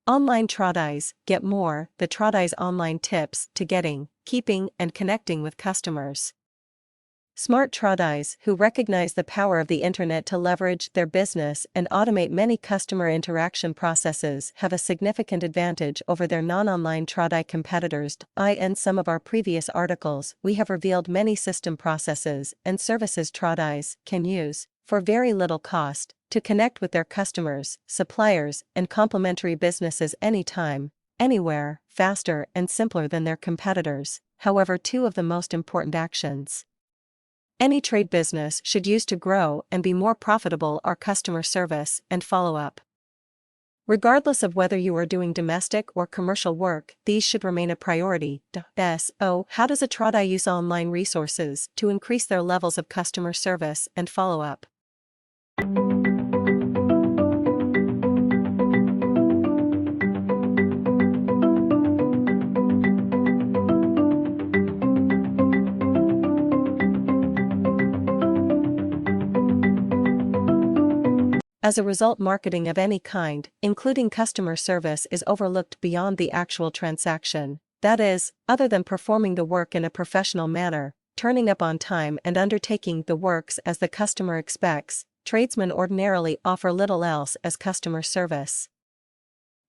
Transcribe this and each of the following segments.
Online Tradies, get more, the Tradies online tips to getting, keeping, and connecting with customers. Smart tradies who recognize the power of the internet to leverage their business and automate many customer interaction processes have a significant advantage over their non-online tradie competitors. In some of our previous articles, we have revealed many system processes and services tradies can use, for very little cost, to connect with their customers, suppliers, and complementary businesses anytime, anywhere, faster and simpler than their competitors. However, two of the most important actions any trade business should use to grow and be more profitable are customer service and follow-up. Regardless of whether you are doing domestic or commercial work, these should remain a priority. How does a tradie use online resources to increase their levels of customer service and follow-up? As a result, marketing of any kind, including customer service, is overlooked beyond the actual transaction. That is, other than performing the work in a professional manner, turning up on time and undertaking the works as the customer expects, tradesmen ordinarily offer little else as customer service.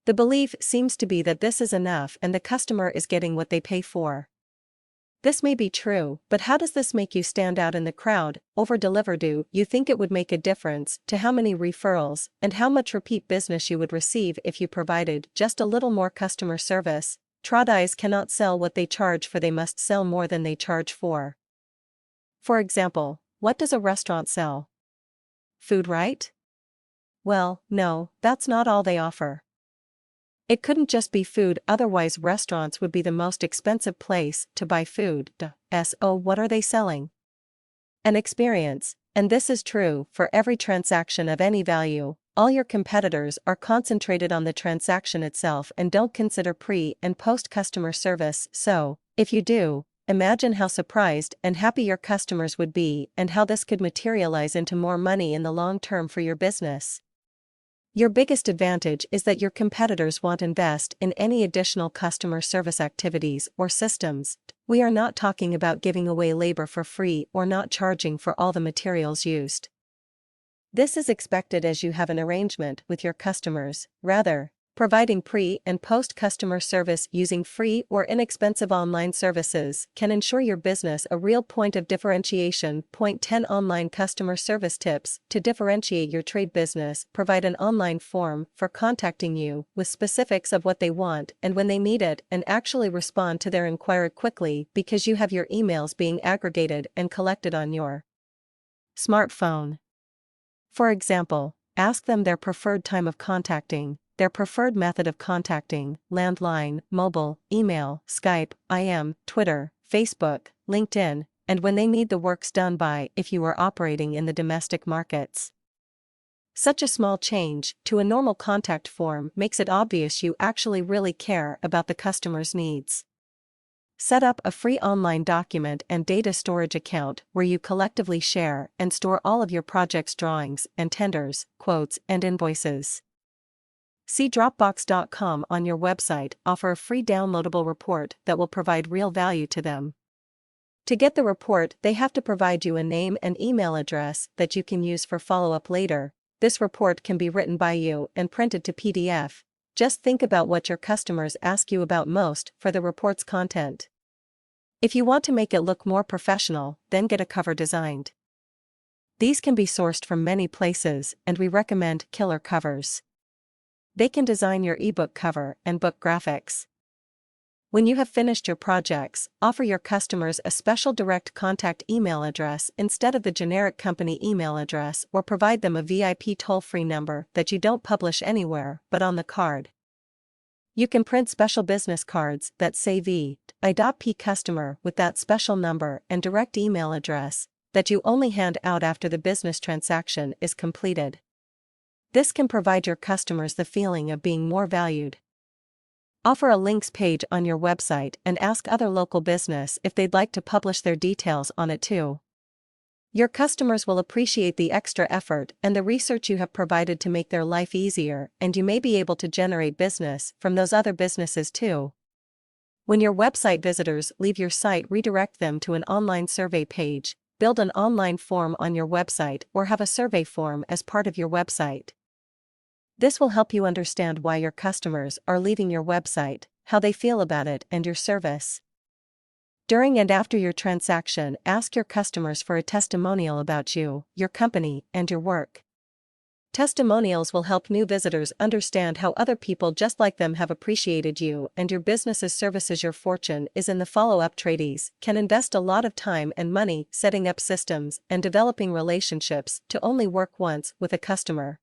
The belief seems to be that this is enough and the customer is getting what they pay for. This may be true, but how does this make you stand out in the crowd? Over-deliver. Do you think it would make a difference to how many referrals and how much repeat business you would receive if you provided just a little more customer service? Tradies cannot sell what they charge for, they must sell more than they charge for. For example, what does a restaurant sell? Food, right? Well, no, that's not all they offer. It couldn't just be food, otherwise restaurants would be the most expensive place to buy food. What are they selling? An experience, and this is true for every transaction of any value. All your competitors are concentrated on the transaction itself and don't consider pre- and post-customer service, so, if you do, imagine how surprised and happy your customers would be and how this could materialize into more money in the long term for your business. Your biggest advantage is that your competitors won't invest in any additional customer service activities or systems. We are not talking about giving away labor for free or not charging for all the materials used. This is expected as you have an arrangement with your customers. Rather, providing pre- and post-customer service using free or inexpensive online services can ensure your business a real point of differentiation. Point 10 Online customer service tips. To differentiate your trade business, provide an online form for contacting you with specifics of what they want and when they need it, and actually respond to their inquiry quickly because you have your emails being aggregated and collected on your smartphone. For example, ask them their preferred time of contacting, their preferred method of contacting, landline, mobile, email, Skype, IM, Twitter, Facebook, LinkedIn, and when they need the works done by if you are operating in the domestic markets. Such a small change to a normal contact form makes it obvious you actually really care about the customer's needs. Set up a free online document and data storage account where you collectively share and store all of your project's drawings and tenders, quotes, and invoices. See Dropbox.com on your website. Offer a free downloadable report that will provide real value to them. To get the report, they have to provide you a name and email address that you can use for follow-up later. This report can be written by you and printed to PDF. Just think about what your customers ask you about most for the report's content. If you want to make it look more professional, then get a cover designed. These can be sourced from many places, and we recommend Killer Covers. They can design your ebook cover and book graphics. When you have finished your projects, offer your customers a special direct contact email address instead of the generic company email address, or provide them a VIP toll-free number that you don't publish anywhere but on the card. You can print special business cards that say VIP customer with that special number and direct email address that you only hand out after the business transaction is completed. This can provide your customers the feeling of being more valued. Offer a links page on your website and ask other local business if they'd like to publish their details on it too. Your customers will appreciate the extra effort and the research you have provided to make their life easier, and you may be able to generate business from those other businesses too. When your website visitors leave your site, redirect them to an online survey page, build an online form on your website, or have a survey form as part of your website. This will help you understand why your customers are leaving your website, how they feel about it and your service. During and after your transaction, ask your customers for a testimonial about you, your company, and your work. Testimonials will help new visitors understand how other people just like them have appreciated you and your business's services. Your fortune is in the follow-up. Tradies can invest a lot of time and money setting up systems and developing relationships to only work once with a customer.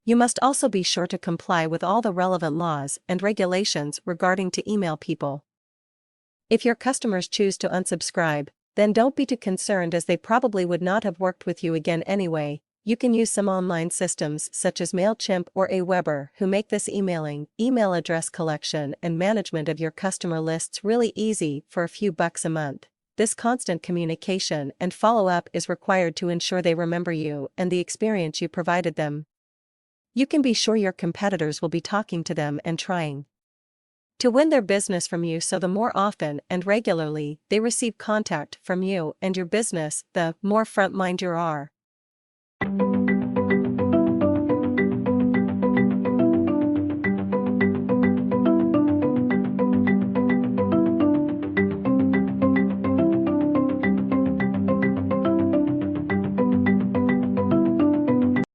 You must also be sure to comply with all the relevant laws and regulations regarding to email people. If your customers choose to unsubscribe, then don't be too concerned, as they probably would not have worked with you again anyway. You can use some online systems such as MailChimp or Aweber who make this emailing, email address collection and management of your customer lists really easy for a few bucks a month. This constant communication and follow-up is required to ensure they remember you and the experience you provided them. You can be sure your competitors will be talking to them and trying to win their business from you, so the more often and regularly they receive contact from you and your business, the more front-mind you are.